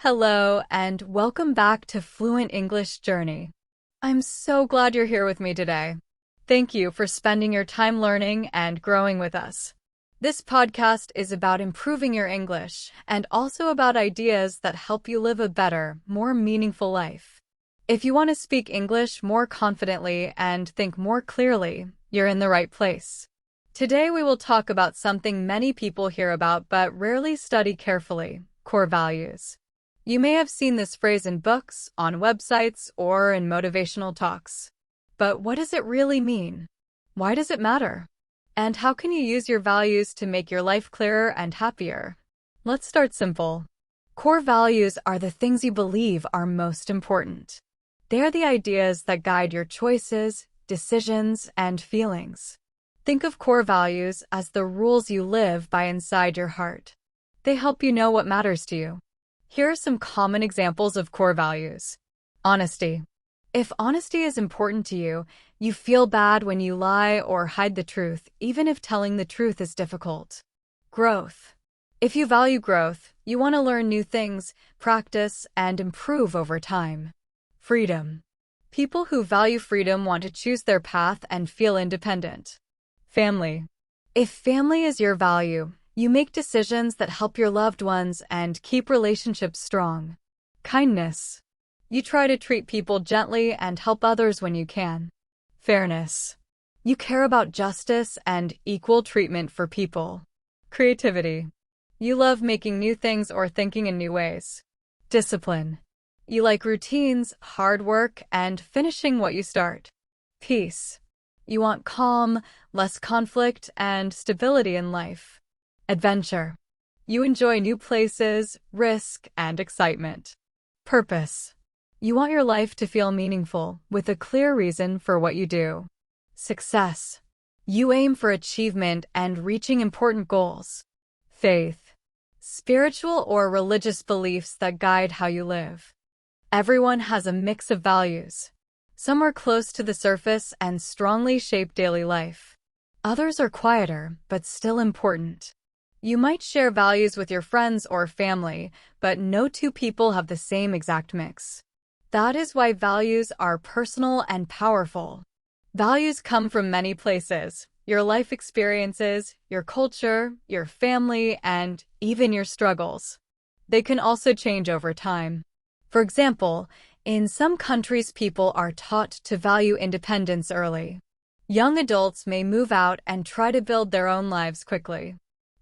Hello, and welcome back to Fluent English Journey. I'm so glad you're here with me today. Thank you for spending your time learning and growing with us. This podcast is about improving your English and also about ideas that help you live a better, more meaningful life. If you want to speak English more confidently and think more clearly, you're in the right place. Today we will talk about something many people hear about but rarely study carefully: core values. You may have seen this phrase in books, on websites, or in motivational talks. But what does it really mean? Why does it matter? And how can you use your values to make your life clearer and happier? Let's start simple. Core values are the things you believe are most important. They are the ideas that guide your choices, decisions, and feelings. Think of core values as the rules you live by inside your heart. They help you know what matters to you. Here are some common examples of core values. Honesty. If honesty is important to you, you feel bad when you lie or hide the truth, even if telling the truth is difficult. Growth. If you value growth, you want to learn new things, practice, and improve over time. Freedom. People who value freedom want to choose their path and feel independent. Family. If family is your value, you make decisions that help your loved ones and keep relationships strong. Kindness. You try to treat people gently and help others when you can. Fairness. You care about justice and equal treatment for people. Creativity. You love making new things or thinking in new ways. Discipline. You like routines, hard work, and finishing what you start. Peace. You want calm, less conflict, and stability in life. Adventure. You enjoy new places, risk, and excitement. Purpose. You want your life to feel meaningful, with a clear reason for what you do. Success. You aim for achievement and reaching important goals. Faith. Spiritual or religious beliefs that guide how you live. Everyone has a mix of values. Some are close to the surface and strongly shape daily life. Others are quieter, but still important. You might share values with your friends or family, but no two people have the same exact mix. That is why values are personal and powerful. Values come from many places: your life experiences, your culture, your family, and even your struggles. They can also change over time. For example, in some countries people are taught to value independence early. Young adults may move out and try to build their own lives quickly.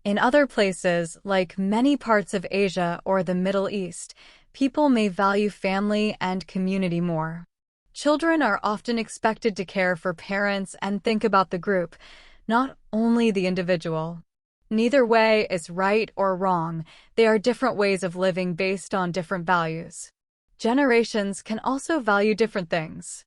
In other places, like many parts of Asia or the Middle East, people may value family and community more. Children are often expected to care for parents and think about the group, not only the individual. Neither way is right or wrong. They are different ways of living based on different values. Generations can also value different things.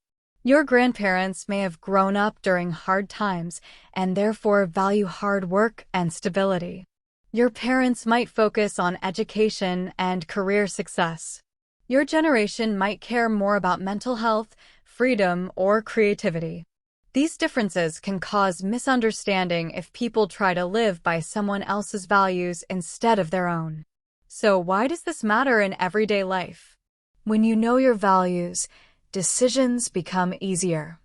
Your grandparents may have grown up during hard times and therefore value hard work and stability. Your parents might focus on education and career success. Your generation might care more about mental health, freedom, or creativity. These differences can cause misunderstanding if people try to live by someone else's values instead of their own. So why does this matter in everyday life? When you know your values, decisions become easier.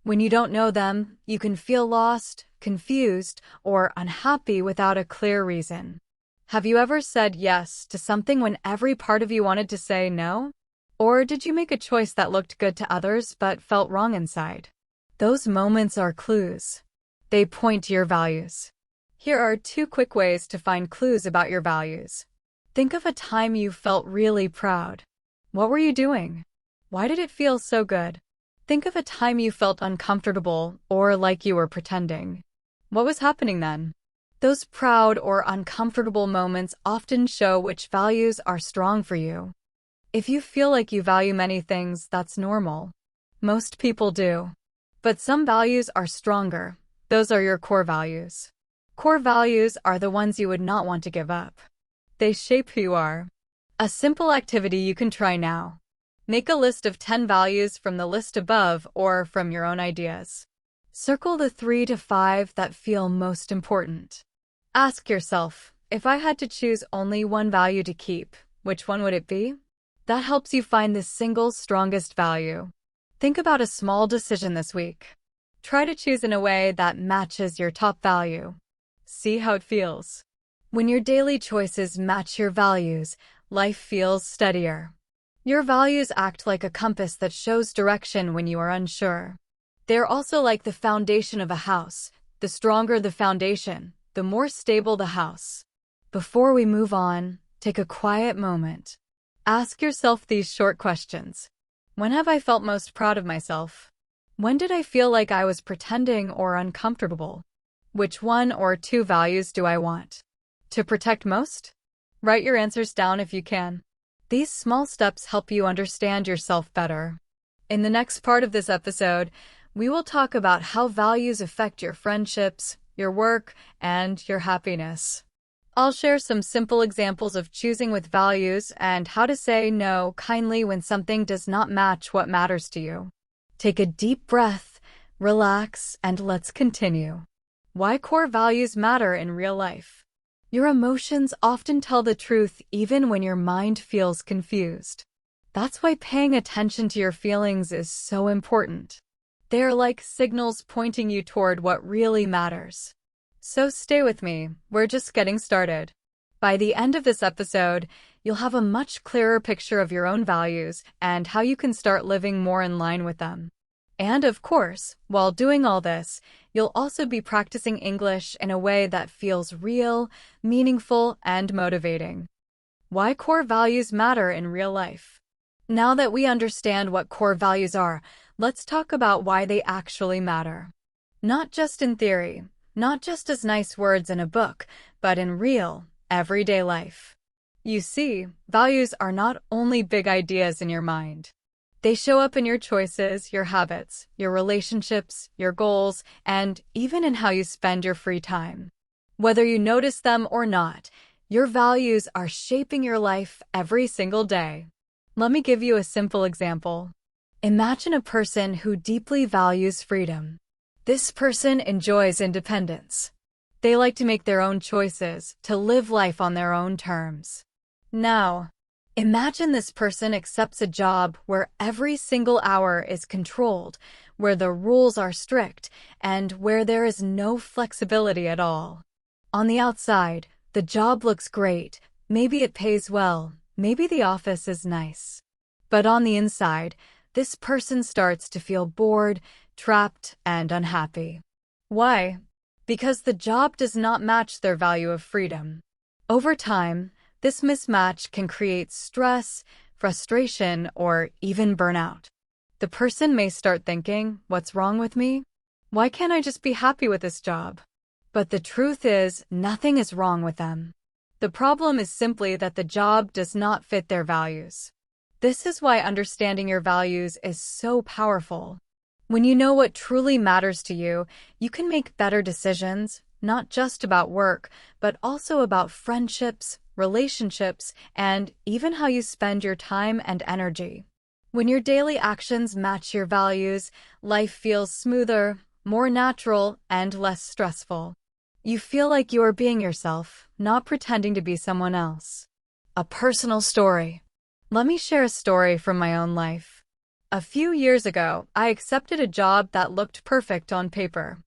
When you don't know them, you can feel lost, confused, or unhappy without a clear reason. Have you ever said yes to something when every part of you wanted to say no? Or did you make a choice that looked good to others but felt wrong inside? Those moments are clues. They point to your values. Here are 2 quick ways to find clues about your values. Think of a time you felt really proud. What were you doing? Why did it feel so good? Think of a time you felt uncomfortable or like you were pretending. What was happening then? Those proud or uncomfortable moments often show which values are strong for you. If you feel like you value many things, that's normal. Most people do. But some values are stronger. Those are your core values. Core values are the ones you would not want to give up. They shape who you are. A simple activity you can try now. Make a list of 10 values from the list above or from your own ideas. Circle the 3 to 5 that feel most important. Ask yourself, if I had to choose only one value to keep, which one would it be? That helps you find the single strongest value. Think about a small decision this week. Try to choose in a way that matches your top value. See how it feels. When your daily choices match your values, life feels steadier. Your values act like a compass that shows direction when you are unsure. They're also like the foundation of a house. The stronger the foundation, the more stable the house. Before we move on, take a quiet moment. Ask yourself these short questions. When have I felt most proud of myself? When did I feel like I was pretending or uncomfortable? Which one or two values do I want to protect most? Write your answers down if you can. These small steps help you understand yourself better. In the next part of this episode, we will talk about how values affect your friendships, your work, and your happiness. I'll share some simple examples of choosing with values and how to say no kindly when something does not match what matters to you. Take a deep breath, relax, and let's continue. Why core values matter in real life. Your emotions often tell the truth even when your mind feels confused. That's why paying attention to your feelings is so important. They are like signals pointing you toward what really matters. So stay with me, we're just getting started. By the end of this episode, you'll have a much clearer picture of your own values and how you can start living more in line with them. And of course, while doing all this, you'll also be practicing English in a way that feels real, meaningful, and motivating. Why core values matter in real life. Now that we understand what core values are, let's talk about why they actually matter. Not just in theory, not just as nice words in a book, but in real, everyday life. You see, values are not only big ideas in your mind. They show up in your choices, your habits, your relationships, your goals, and even in how you spend your free time. Whether you notice them or not, your values are shaping your life every single day. Let me give you a simple example. Imagine a person who deeply values freedom. This person enjoys independence. They like to make their own choices, to live life on their own terms. Now, imagine this person accepts a job where every single hour is controlled, where the rules are strict, and where there is no flexibility at all. On the outside, the job looks great, maybe it pays well, maybe the office is nice. But on the inside, this person starts to feel bored, trapped, and unhappy. Why? Because the job does not match their value of freedom. Over time, this mismatch can create stress, frustration, or even burnout. The person may start thinking, what's wrong with me? Why can't I just be happy with this job? But the truth is, nothing is wrong with them. The problem is simply that the job does not fit their values. This is why understanding your values is so powerful. When you know what truly matters to you, you can make better decisions, not just about work, but also about friendships, relationships, and even how you spend your time and energy. When your daily actions match your values, life feels smoother, more natural, and less stressful. You feel like you are being yourself, not pretending to be someone else. A personal story. Let me share a story from my own life. A few years ago, I accepted a job that looked perfect on paper.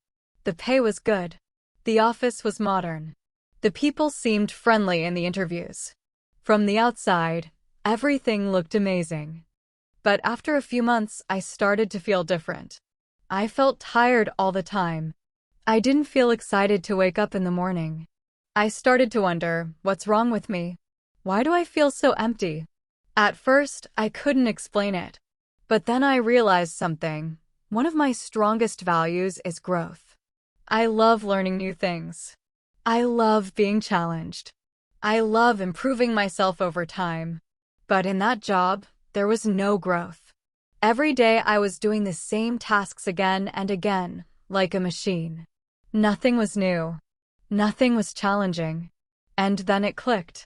The pay was good. The office was modern. The people seemed friendly in the interviews. From the outside, everything looked amazing. But after a few months, I started to feel different. I felt tired all the time. I didn't feel excited to wake up in the morning. I started to wonder, what's wrong with me? Why do I feel so empty? At first, I couldn't explain it. But then I realized something. One of my strongest values is growth. I love learning new things. I love being challenged. I love improving myself over time. But in that job, there was no growth. Every day I was doing the same tasks again and again, like a machine. Nothing was new. Nothing was challenging. And then it clicked.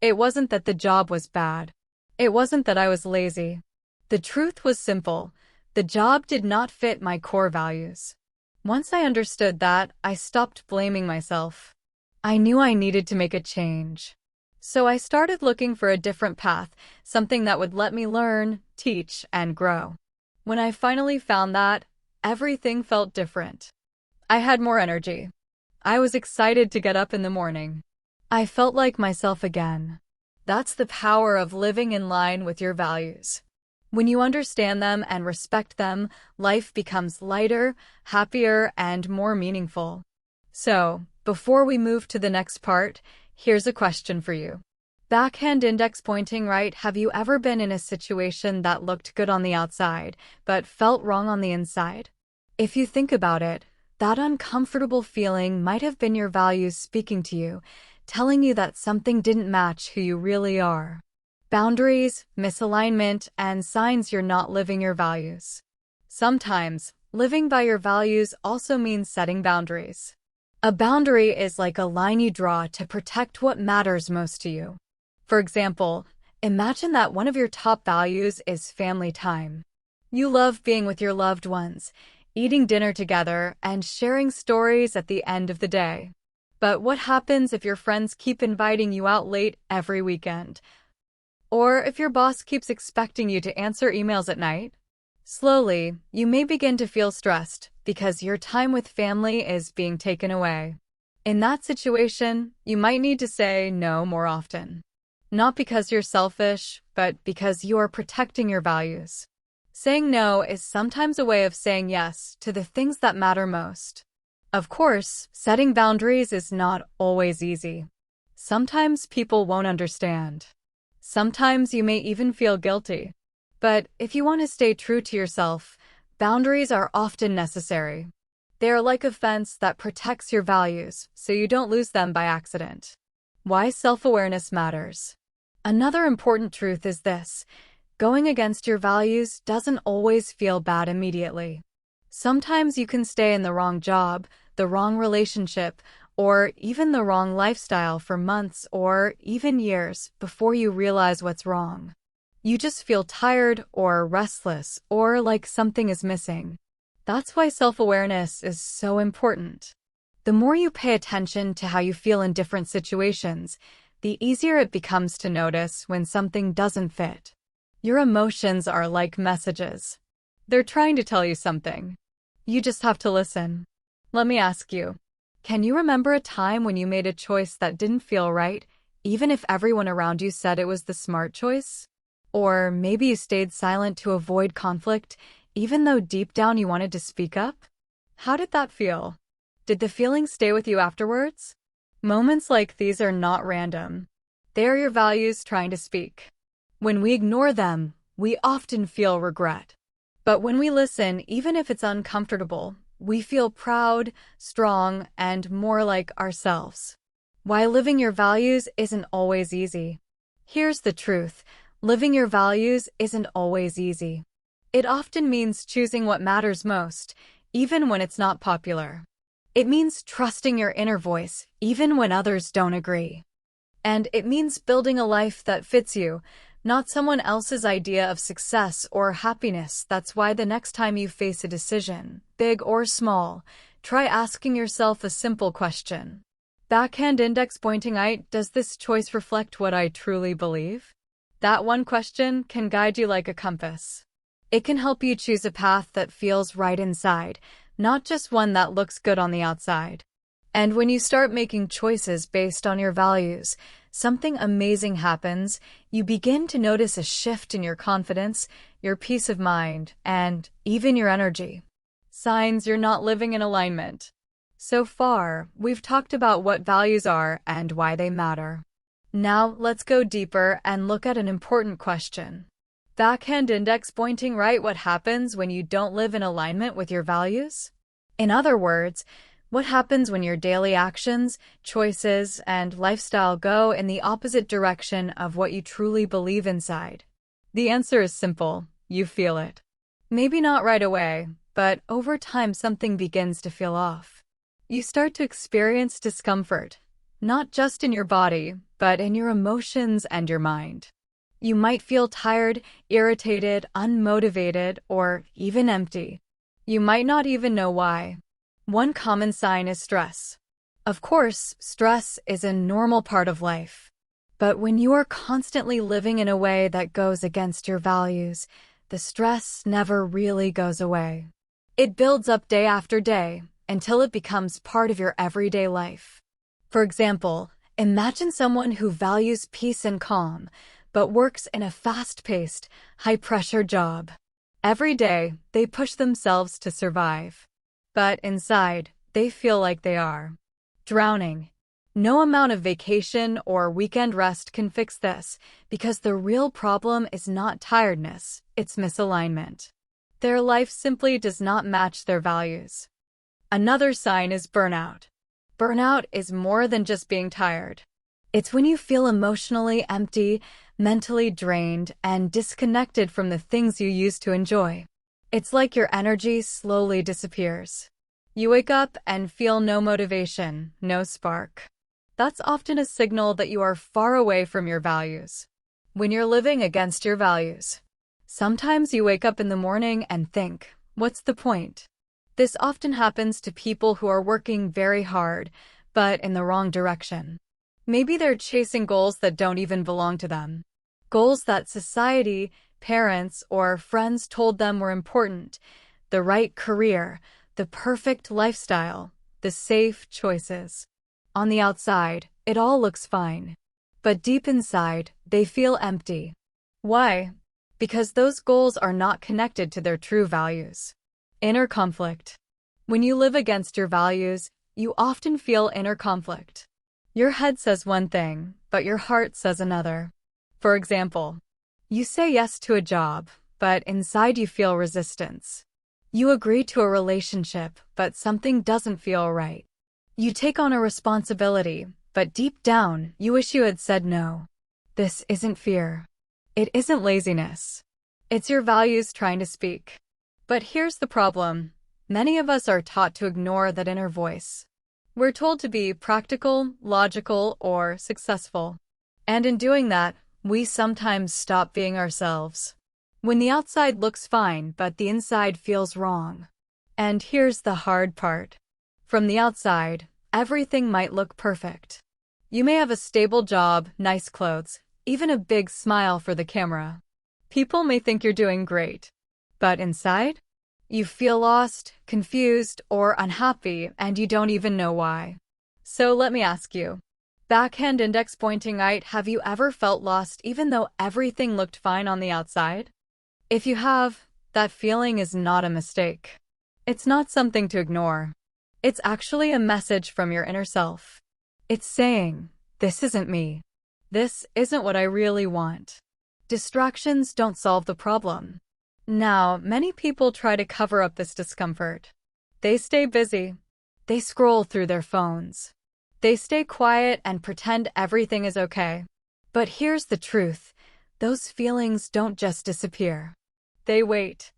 It wasn't that the job was bad. It wasn't that I was lazy. The truth was simple. The job did not fit my core values. Once I understood that, I stopped blaming myself. I knew I needed to make a change. So I started looking for a different path, something that would let me learn, teach, and grow. When I finally found that, everything felt different. I had more energy. I was excited to get up in the morning. I felt like myself again. That's the power of living in line with your values. When you understand them and respect them, life becomes lighter, happier, and more meaningful. So, before we move to the next part, here's a question for you. Backhand index pointing right, have you ever been in a situation that looked good on the outside, but felt wrong on the inside? If you think about it, that uncomfortable feeling might have been your values speaking to you, telling you that something didn't match who you really are. Boundaries, misalignment, and signs you're not living your values. Sometimes, living by your values also means setting boundaries. A boundary is like a line you draw to protect what matters most to you. For example, imagine that one of your top values is family time. You love being with your loved ones, eating dinner together, and sharing stories at the end of the day. But what happens if your friends keep inviting you out late every weekend? Or if your boss keeps expecting you to answer emails at night? Slowly, you may begin to feel stressed because your time with family is being taken away. In that situation, you might need to say no more often. Not because you're selfish, but because you are protecting your values. Saying no is sometimes a way of saying yes to the things that matter most. Of course, setting boundaries is not always easy. Sometimes people won't understand. Sometimes you may even feel guilty. But if you want to stay true to yourself, boundaries are often necessary. They are like a fence that protects your values so you don't lose them by accident. Why self-awareness matters. Another important truth is this: going against your values doesn't always feel bad immediately. Sometimes you can stay in the wrong job, the wrong relationship, or even the wrong lifestyle for months or even years before you realize what's wrong. You just feel tired or restless or like something is missing. That's why self-awareness is so important. The more you pay attention to how you feel in different situations, the easier it becomes to notice when something doesn't fit. Your emotions are like messages. They're trying to tell you something. You just have to listen. Let me ask you, can you remember a time when you made a choice that didn't feel right, even if everyone around you said it was the smart choice? Or maybe you stayed silent to avoid conflict, even though deep down you wanted to speak up? How did that feel? Did the feeling stay with you afterwards? Moments like these are not random. They are your values trying to speak. When we ignore them, we often feel regret. But when we listen, even if it's uncomfortable, we feel proud, strong, and more like ourselves. Why living your values isn't always easy. Here's the truth: living your values isn't always easy. It often means choosing what matters most, even when it's not popular. It means trusting your inner voice, even when others don't agree. And it means building a life that fits you, not someone else's idea of success or happiness. That's why the next time you face a decision, big or small, try asking yourself a simple question. Backhand index pointing right, does this choice reflect what I truly believe? That one question can guide you like a compass. It can help you choose a path that feels right inside, not just one that looks good on the outside. And when you start making choices based on your values, something amazing happens. You begin to notice a shift in your confidence, your peace of mind, and even your energy. Signs you're not living in alignment. So far, we've talked about what values are and why they matter. Now, let's go deeper and look at an important question. Backhand index pointing right, what happens when you don't live in alignment with your values? In other words, what happens when your daily actions, choices, and lifestyle go in the opposite direction of what you truly believe inside? The answer is simple: you feel it. Maybe not right away, but over time something begins to feel off. You start to experience discomfort, not just in your body, but in your emotions and your mind. You might feel tired, irritated, unmotivated, or even empty. You might not even know why. One common sign is stress. Of course, stress is a normal part of life. But when you are constantly living in a way that goes against your values, the stress never really goes away. It builds up day after day until it becomes part of your everyday life. For example, imagine someone who values peace and calm, but works in a fast-paced, high-pressure job. Every day, they push themselves to survive. But inside, they feel like they are drowning. No amount of vacation or weekend rest can fix this, because the real problem is not tiredness, it's misalignment. Their life simply does not match their values. Another sign is burnout. Burnout is more than just being tired. It's when you feel emotionally empty, mentally drained, and disconnected from the things you used to enjoy. It's like your energy slowly disappears. You wake up and feel no motivation, no spark. That's often a signal that you are far away from your values. When you're living against your values, sometimes you wake up in the morning and think, what's the point? This often happens to people who are working very hard, but in the wrong direction. Maybe they're chasing goals that don't even belong to them. Goals that society, parents, or friends told them were important. The right career, the perfect lifestyle, the safe choices. On the outside, it all looks fine. But deep inside, they feel empty. Why? Because those goals are not connected to their true values. Inner conflict. When you live against your values, you often feel inner conflict. Your head says one thing, but your heart says another. For example, you say yes to a job, but inside you feel resistance. You agree to a relationship, but something doesn't feel right. You take on a responsibility, but deep down, you wish you had said no. This isn't fear. It isn't laziness. It's your values trying to speak. But here's the problem. Many of us are taught to ignore that inner voice. We're told to be practical, logical, or successful. And in doing that, we sometimes stop being ourselves. When the outside looks fine, but the inside feels wrong. And here's the hard part. From the outside, everything might look perfect. You may have a stable job, nice clothes, even a big smile for the camera. People may think you're doing great. But inside, you feel lost, confused, or unhappy, and you don't even know why. So let me ask you. Backhand index pointing right, have you ever felt lost even though everything looked fine on the outside? If you have, that feeling is not a mistake. It's not something to ignore. It's actually a message from your inner self. It's saying, this isn't me. This isn't what I really want. Distractions don't solve the problem. Now, many people try to cover up this discomfort. They stay busy. They scroll through their phones. They stay quiet and pretend everything is okay. But here's the truth. Those feelings don't just disappear. They wait.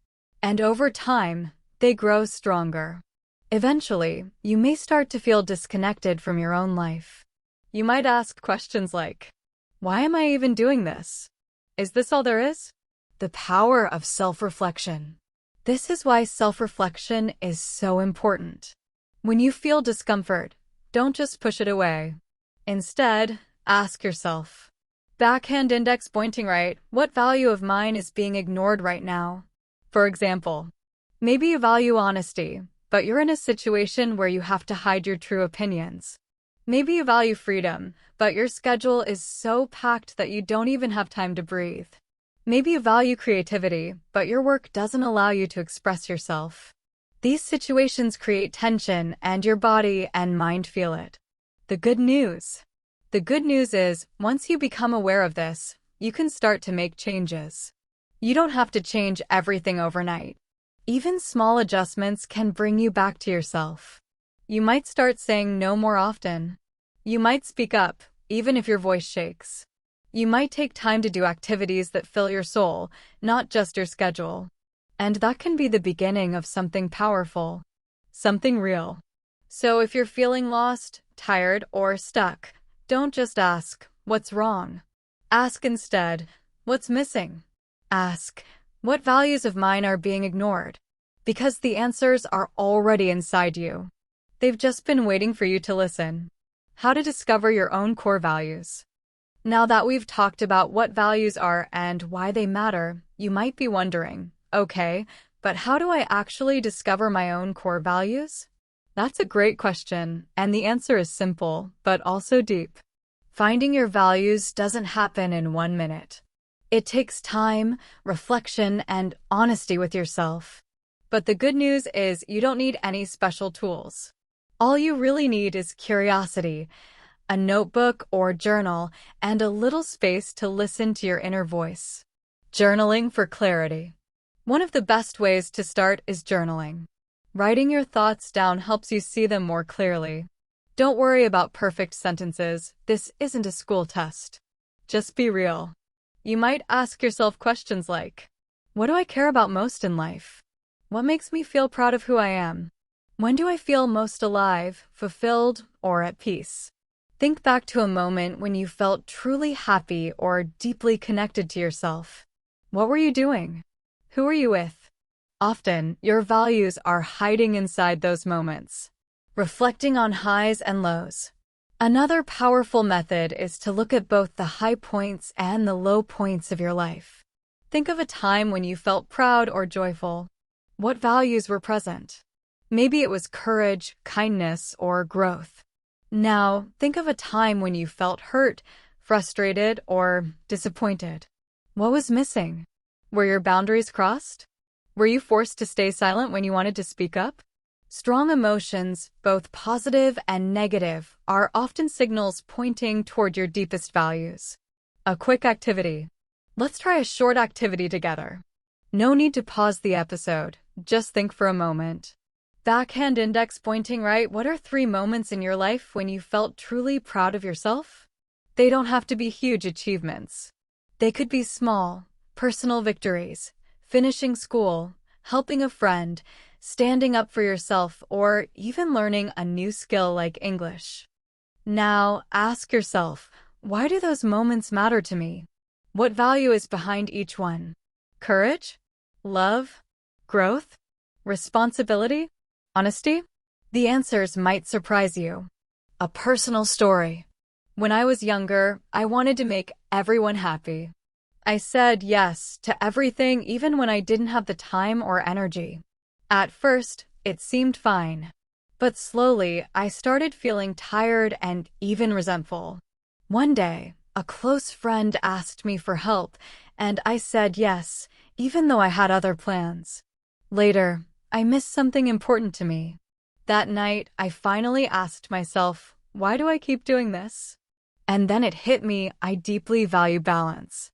And over time, they grow stronger. Eventually, you may start to feel disconnected from your own life. You might ask questions like, why am I even doing this? Is this all there is? The power of self-reflection. This is why self-reflection is so important. When you feel discomfort, don't just push it away. Instead, ask yourself, backhand index pointing right, what value of mine is being ignored right now? For example, maybe you value honesty, but you're in a situation where you have to hide your true opinions. Maybe you value freedom, but your schedule is so packed that you don't even have time to breathe. Maybe you value creativity, but your work doesn't allow you to express yourself. These situations create tension, and your body and mind feel it. The good news is, once you become aware of this, you can start to make changes. You don't have to change everything overnight. Even small adjustments can bring you back to yourself. You might start saying no more often. You might speak up, even if your voice shakes. You might take time to do activities that fill your soul, not just your schedule. And that can be the beginning of something powerful, something real. So if you're feeling lost, tired, or stuck, don't just ask, what's wrong? Ask instead, what's missing? Ask, what values of mine are being ignored? Because the answers are already inside you. They've just been waiting for you to listen. How to discover your own core values. Now that we've talked about what values are and why they matter, you might be wondering, okay, but how do I actually discover my own core values? That's a great question, and the answer is simple, but also deep. Finding your values doesn't happen in 1 minute. It takes time, reflection, and honesty with yourself. But the good news is you don't need any special tools. All you really need is curiosity, a notebook or journal, and a little space to listen to your inner voice. Journaling for clarity. One of the best ways to start is journaling. Writing your thoughts down helps you see them more clearly. Don't worry about perfect sentences. This isn't a school test. Just be real. You might ask yourself questions like, what do I care about most in life? What makes me feel proud of who I am? When do I feel most alive, fulfilled, or at peace? Think back to a moment when you felt truly happy or deeply connected to yourself. What were you doing? Who were you with? Often, your values are hiding inside those moments, reflecting on highs and lows. Another powerful method is to look at both the high points and the low points of your life. Think of a time when you felt proud or joyful. What values were present? Maybe it was courage, kindness, or growth. Now, think of a time when you felt hurt, frustrated, or disappointed. What was missing? Were your boundaries crossed? Were you forced to stay silent when you wanted to speak up? Strong emotions, both positive and negative, are often signals pointing toward your deepest values. A quick activity. Let's try a short activity together. No need to pause the episode, just think for a moment. Backhand index pointing right. What are 3 moments in your life when you felt truly proud of yourself? They don't have to be huge achievements. They could be small, personal victories, finishing school, helping a friend, standing up for yourself, or even learning a new skill like English. Now, ask yourself, why do those moments matter to me? What value is behind each one? Courage? Love? Growth? Responsibility? Honesty? The answers might surprise you. A personal story. When I was younger, I wanted to make everyone happy. I said yes to everything even when I didn't have the time or energy. At first, it seemed fine. But slowly, I started feeling tired and even resentful. One day, a close friend asked me for help, and I said yes, even though I had other plans. Later, I missed something important to me. That night, I finally asked myself, why do I keep doing this? And then it hit me, I deeply value balance.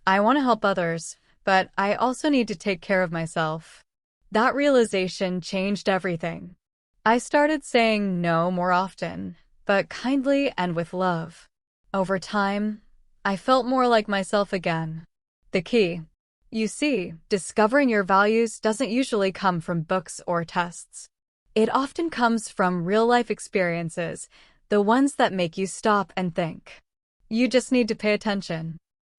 I want to help others, but I also need to take care of myself. That realization changed everything. I started saying no more often, but kindly and with love. Over time, I felt more like myself again. The key. You see, discovering your values doesn't usually come from books or tests. It often comes from real-life experiences, the ones that make you stop and think. You just need to pay attention.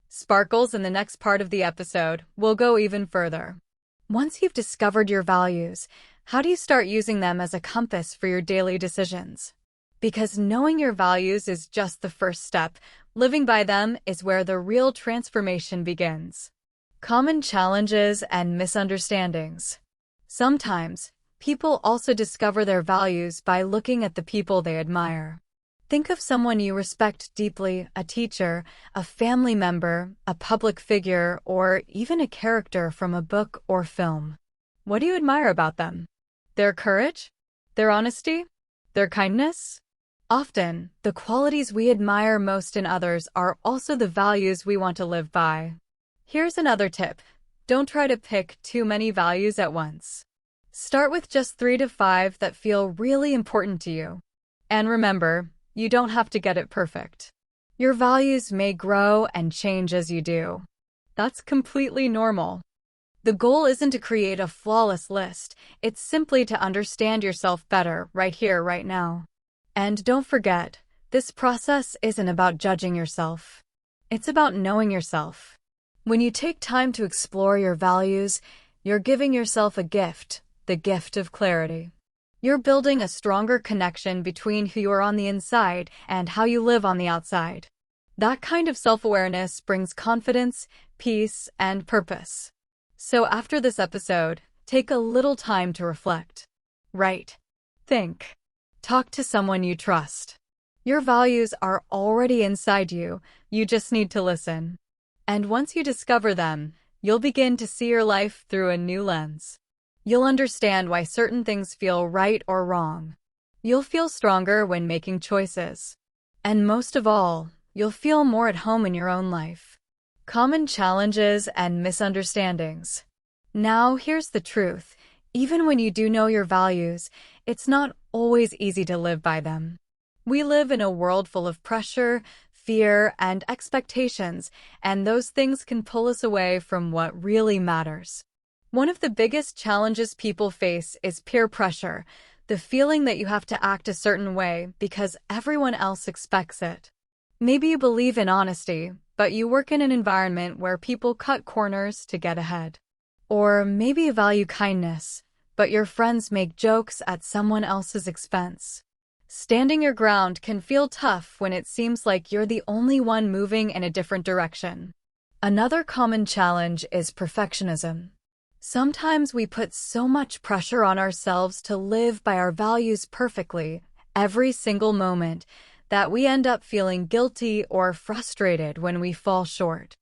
Sparkles, in the next part of the episode, will go even further. Once you've discovered your values, how do you start using them as a compass for your daily decisions? Because knowing your values is just the first step. Living by them is where the real transformation begins. Common challenges and misunderstandings. Sometimes, people also discover their values by looking at the people they admire. Think of someone you respect deeply, a teacher, a family member, a public figure, or even a character from a book or film. What do you admire about them? Their courage? Their honesty? Their kindness? Often, the qualities we admire most in others are also the values we want to live by. Here's another tip. Don't try to pick too many values at once. Start with just 3 to 5 that feel really important to you. And remember, you don't have to get it perfect. Your values may grow and change as you do. That's completely normal. The goal isn't to create a flawless list, it's simply to understand yourself better right here, right now. And don't forget, this process isn't about judging yourself. It's about knowing yourself. When you take time to explore your values, you're giving yourself a gift, the gift of clarity. You're building a stronger connection between who you are on the inside and how you live on the outside. That kind of self-awareness brings confidence, peace, and purpose. So after this episode, take a little time to reflect. Write. Think. Talk to someone you trust. Your values are already inside you, you just need to listen. And once you discover them, you'll begin to see your life through a new lens. You'll understand why certain things feel right or wrong. You'll feel stronger when making choices. And most of all, you'll feel more at home in your own life. Common challenges and misunderstandings. Now, here's the truth. Even when you do know your values, it's not always easy to live by them. We live in a world full of pressure, fear, and expectations, and those things can pull us away from what really matters. One of the biggest challenges people face is peer pressure, the feeling that you have to act a certain way because everyone else expects it. Maybe you believe in honesty, but you work in an environment where people cut corners to get ahead. Or maybe you value kindness, but your friends make jokes at someone else's expense. Standing your ground can feel tough when it seems like you're the only one moving in a different direction. Another common challenge is perfectionism. Sometimes we put so much pressure on ourselves to live by our values perfectly, every single moment, that we end up feeling guilty or frustrated when we fall short.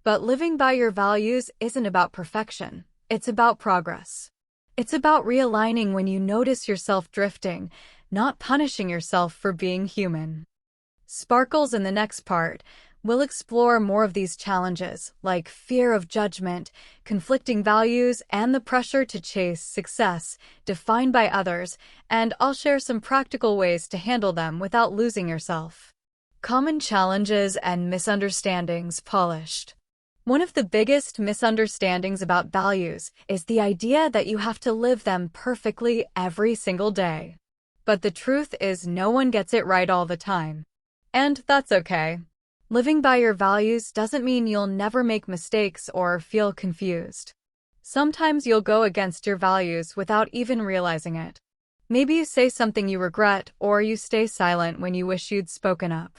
But living by your values isn't about perfection, it's about progress. It's about realigning when you notice yourself drifting, not punishing yourself for being human. Sparkles in the next part. We'll explore more of these challenges, like fear of judgment, conflicting values, and the pressure to chase success defined by others, and I'll share some practical ways to handle them without losing yourself. Common challenges and misunderstandings polished. One of the biggest misunderstandings about values is the idea that you have to live them perfectly every single day. But the truth is no one gets it right all the time. And that's okay. Living by your values doesn't mean you'll never make mistakes or feel confused. Sometimes you'll go against your values without even realizing it. Maybe you say something you regret or you stay silent when you wish you'd spoken up.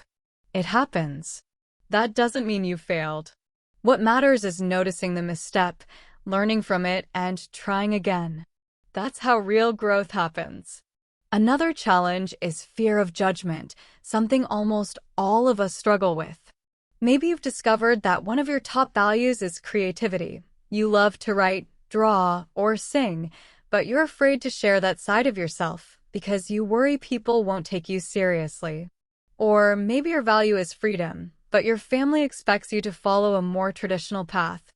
It happens. That doesn't mean you failed. What matters is noticing the misstep, learning from it, and trying again. That's how real growth happens. Another challenge is fear of judgment, something almost all of us struggle with. Maybe you've discovered that one of your top values is creativity. You love to write, draw, or sing, but you're afraid to share that side of yourself because you worry people won't take you seriously. Or maybe your value is freedom, but your family expects you to follow a more traditional path.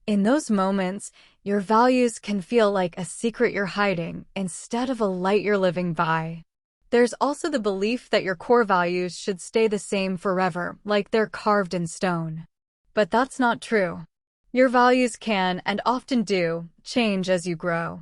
In those moments, your values can feel like a secret you're hiding instead of a light you're living by. There's also the belief that your core values should stay the same forever, like they're carved in stone. But that's not true. Your values can, and often do, change as you grow.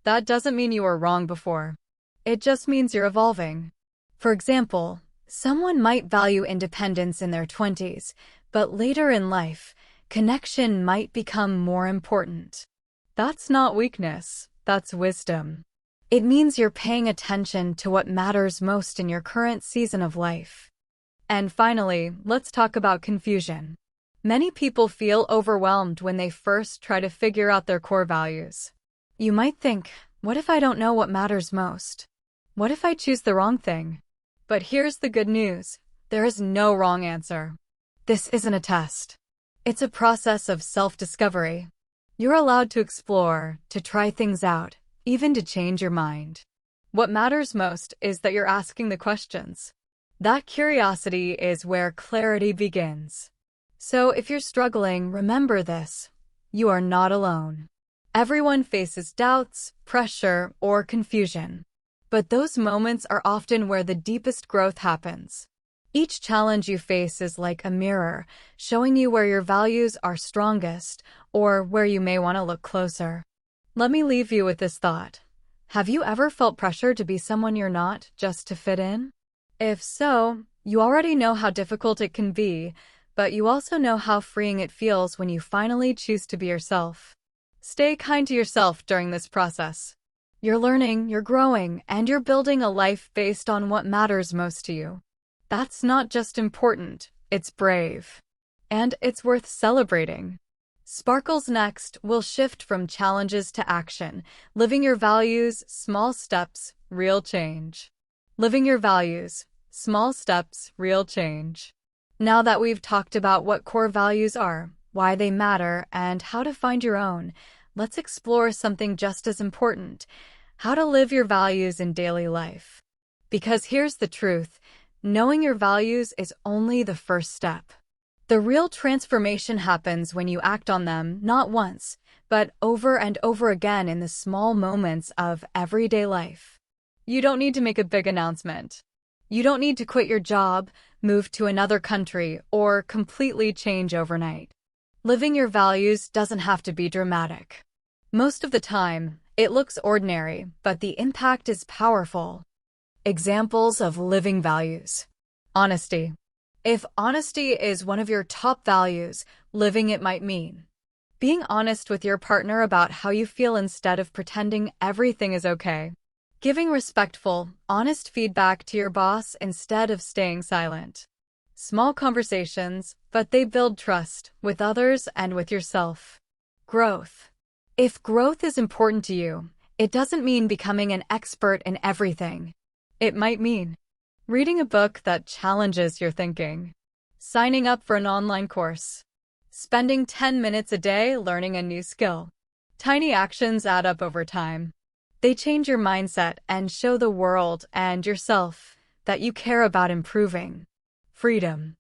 That doesn't mean you were wrong before. It just means you're evolving. For example, someone might value independence in their 20s, but later in life, connection might become more important. That's not weakness, that's wisdom. It means you're paying attention to what matters most in your current season of life. And finally, let's talk about confusion. Many people feel overwhelmed when they first try to figure out their core values. You might think, what if I don't know what matters most? What if I choose the wrong thing? But here's the good news. There is no wrong answer. This isn't a test. It's a process of self-discovery. You're allowed to explore, to try things out, even to change your mind. What matters most is that you're asking the questions. That curiosity is where clarity begins. So if you're struggling, remember this. You are not alone. Everyone faces doubts, pressure, or confusion. But those moments are often where the deepest growth happens. Each challenge you face is like a mirror, showing you where your values are strongest or where you may want to look closer. Let me leave you with this thought. Have you ever felt pressure to be someone you're not, just to fit in? If so, you already know how difficult it can be, but you also know how freeing it feels when you finally choose to be yourself. Stay kind to yourself during this process. You're learning, you're growing, and you're building a life based on what matters most to you. That's not just important, it's brave, and it's worth celebrating. Sparkle's next will shift from challenges to action, living your values, small steps, real change. Living your values, small steps, real change. Now that we've talked about what core values are, why they matter, and how to find your own, let's explore something just as important: how to live your values in daily life. Because here's the truth: knowing your values is only the first step. The real transformation happens when you act on them, not once, but over and over again in the small moments of everyday life. You don't need to make a big announcement. You don't need to quit your job, move to another country, or completely change overnight. Living your values doesn't have to be dramatic. Most of the time, it looks ordinary, but the impact is powerful. Examples of living values. Honesty. If honesty is one of your top values, living it might mean being honest with your partner about how you feel instead of pretending everything is okay. Giving respectful, honest feedback to your boss instead of staying silent. Small conversations, but they build trust with others and with yourself. Growth. If growth is important to you, it doesn't mean becoming an expert in everything. It might mean reading a book that challenges your thinking, signing up for an online course, spending 10 minutes a day learning a new skill. Tiny actions add up over time. They change your mindset and show the world and yourself that you care about improving. Freedom.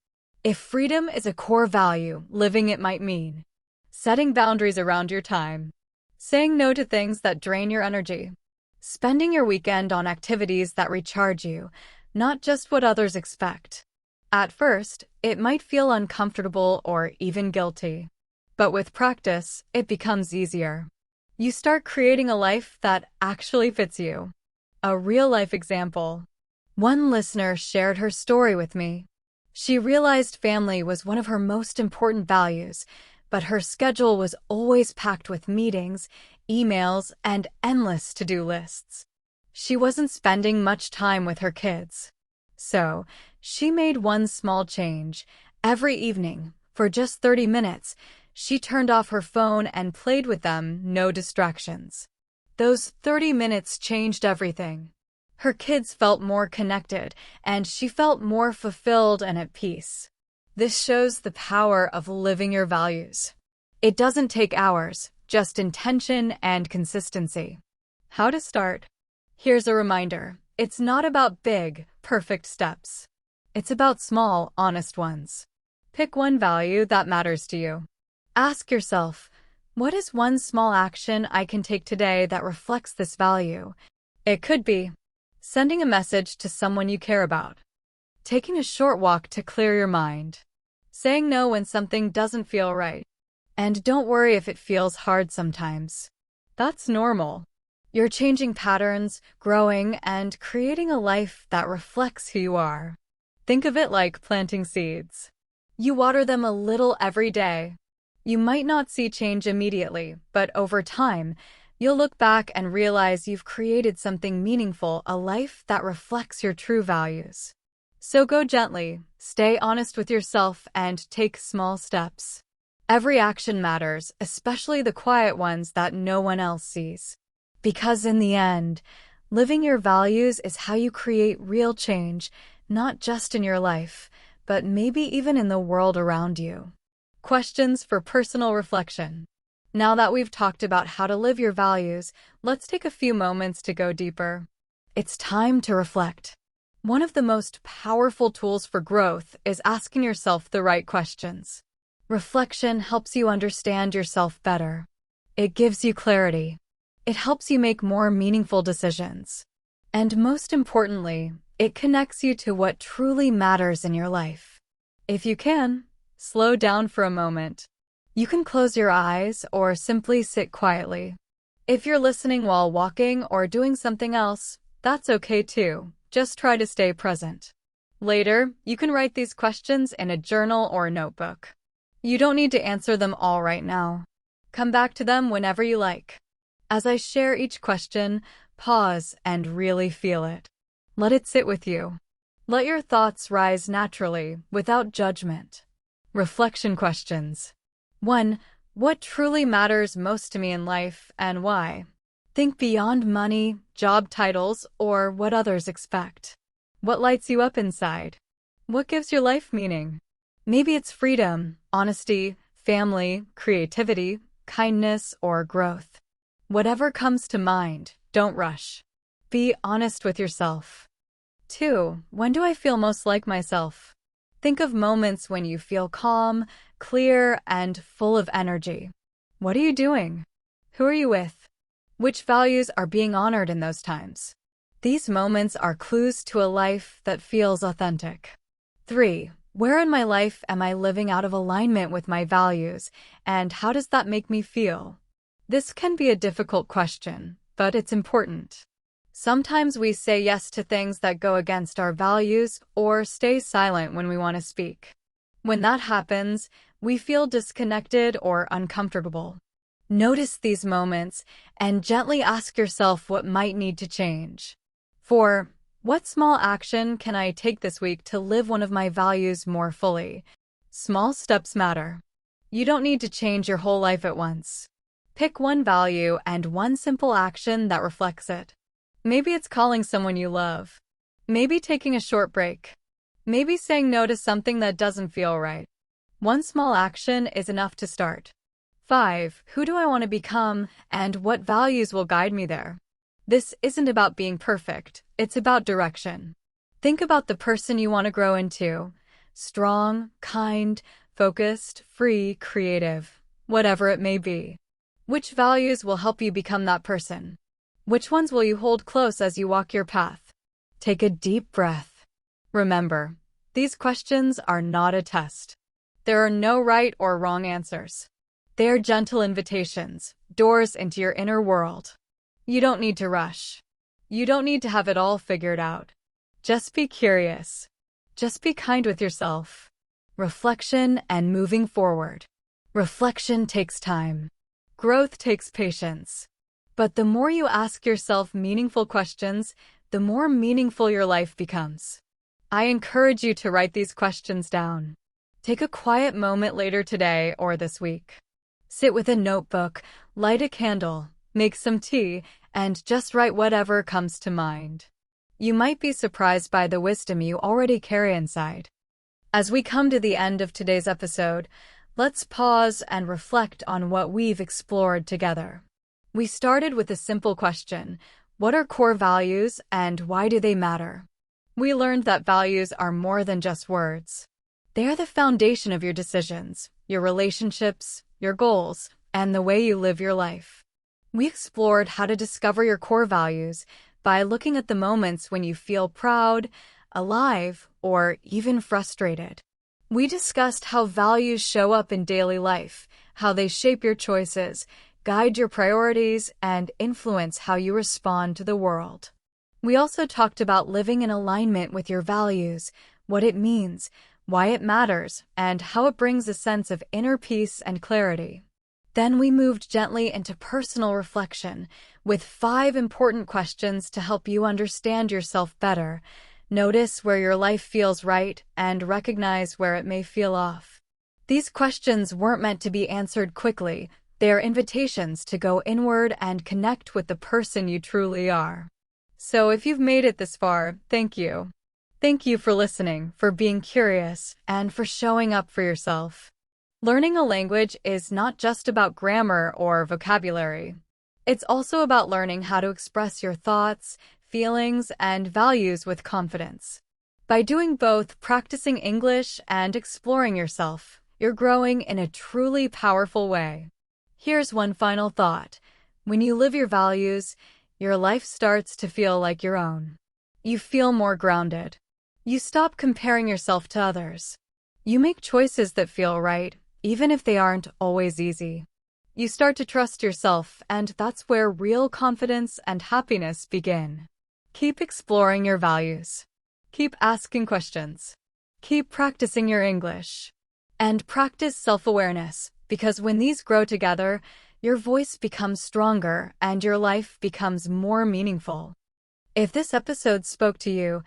If freedom is a core value, living it might mean setting boundaries around your time, saying no to things that drain your energy, spending your weekend on activities that recharge you, not just what others expect. At first, it might feel uncomfortable or even guilty. But with practice, it becomes easier. You start creating a life that actually fits you. A real-life example. One listener shared her story with me. She realized family was one of her most important values, but her schedule was always packed with meetings, emails, and endless to-do lists. She wasn't spending much time with her kids. So, she made one small change. Every evening, for just 30 minutes, she turned off her phone and played with them, no distractions. Those 30 minutes changed everything. Her kids felt more connected, and she felt more fulfilled and at peace. This shows the power of living your values. It doesn't take hours, just intention and consistency. How to start? Here's a reminder. It's not about big, perfect steps. It's about small, honest ones. Pick one value that matters to you. Ask yourself, what is one small action I can take today that reflects this value? It could be sending a message to someone you care about, taking a short walk to clear your mind, saying no when something doesn't feel right. And don't worry if it feels hard sometimes. That's normal. You're changing patterns, growing, and creating a life that reflects who you are. Think of it like planting seeds. You water them a little every day. You might not see change immediately, but over time, you'll look back and realize you've created something meaningful, a life that reflects your true values. So go gently, stay honest with yourself, and take small steps. Every action matters, especially the quiet ones that no one else sees. Because in the end, living your values is how you create real change, not just in your life, but maybe even in the world around you. Questions for personal reflection. Now that we've talked about how to live your values, let's take a few moments to go deeper. It's time to reflect. One of the most powerful tools for growth is asking yourself the right questions. Reflection helps you understand yourself better. It gives you clarity. It helps you make more meaningful decisions. And most importantly, it connects you to what truly matters in your life. If you can, slow down for a moment. You can close your eyes or simply sit quietly. If you're listening while walking or doing something else, that's okay too. Just try to stay present. Later, you can write these questions in a journal or notebook. You don't need to answer them all right now. Come back to them whenever you like. As I share each question, pause and really feel it. Let it sit with you. Let your thoughts rise naturally, without judgment. Reflection questions. 1. What truly matters most to me in life, and why? Think beyond money, job titles, or what others expect. What lights you up inside? What gives your life meaning? Maybe it's freedom, honesty, family, creativity, kindness, or growth. Whatever comes to mind, don't rush. Be honest with yourself. 2. When do I feel most like myself? Think of moments when you feel calm, clear, and full of energy. What are you doing? Who are you with? Which values are being honored in those times? These moments are clues to a life that feels authentic. 3. Where in my life am I living out of alignment with my values, and how does that make me feel? This can be a difficult question, but it's important. Sometimes we say yes to things that go against our values or stay silent when we want to speak. When that happens, we feel disconnected or uncomfortable. Notice these moments and gently ask yourself what might need to change. 4. What small action can I take this week to live one of my values more fully? Small steps matter. You don't need to change your whole life at once. Pick one value and one simple action that reflects it. Maybe it's calling someone you love. Maybe taking a short break. Maybe saying no to something that doesn't feel right. One small action is enough to start. 5. Who do I want to become, and what values will guide me there? This isn't about being perfect, it's about direction. Think about the person you want to grow into. Strong, kind, focused, free, creative, whatever it may be. Which values will help you become that person? Which ones will you hold close as you walk your path? Take a deep breath. Remember, these questions are not a test. There are no right or wrong answers. They are gentle invitations, doors into your inner world. You don't need to rush. You don't need to have it all figured out. Just be curious. Just be kind with yourself. Reflection and moving forward. Reflection takes time. Growth takes patience. But the more you ask yourself meaningful questions, the more meaningful your life becomes. I encourage you to write these questions down. Take a quiet moment later today or this week. Sit with a notebook, light a candle, make some tea, and just write whatever comes to mind. You might be surprised by the wisdom you already carry inside. As we come to the end of today's episode, let's pause and reflect on what we've explored together. We started with a simple question: what are core values and why do they matter? We learned that values are more than just words. They are the foundation of your decisions, your relationships, your goals, and the way you live your life. We explored how to discover your core values by looking at the moments when you feel proud, alive, or even frustrated. We discussed how values show up in daily life, how they shape your choices, guide your priorities, and influence how you respond to the world. We also talked about living in alignment with your values, what it means, why it matters, and how it brings a sense of inner peace and clarity. Then we moved gently into personal reflection, with 5 important questions to help you understand yourself better. Notice where your life feels right and recognize where it may feel off. These questions weren't meant to be answered quickly. They are invitations to go inward and connect with the person you truly are. So if you've made it this far, thank you. Thank you for listening, for being curious, and for showing up for yourself. Learning a language is not just about grammar or vocabulary. It's also about learning how to express your thoughts, feelings, and values with confidence. By doing both, practicing English and exploring yourself, you're growing in a truly powerful way. Here's one final thought. When you live your values, your life starts to feel like your own. You feel more grounded. You stop comparing yourself to others. You make choices that feel right, even if they aren't always easy. You start to trust yourself, and that's where real confidence and happiness begin. Keep exploring your values. Keep asking questions. Keep practicing your English. And practice self-awareness, because when these grow together, your voice becomes stronger and your life becomes more meaningful. If this episode spoke to you,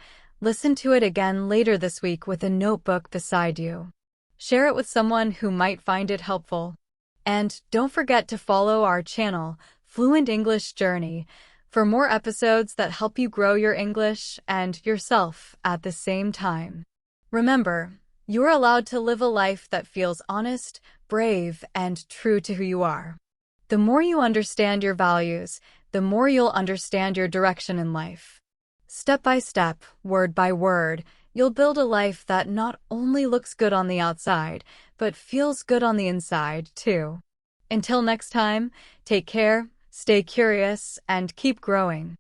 Listen to it again later this week with a notebook beside you. Share it with someone who might find it helpful. And don't forget to follow our channel, Fluent English Journey, for more episodes that help you grow your English and yourself at the same time. Remember, you're allowed to live a life that feels honest, brave, and true to who you are. The more you understand your values, the more you'll understand your direction in life. Step by step, word by word, you'll build a life that not only looks good on the outside, but feels good on the inside, too. Until next time, take care, stay curious, and keep growing.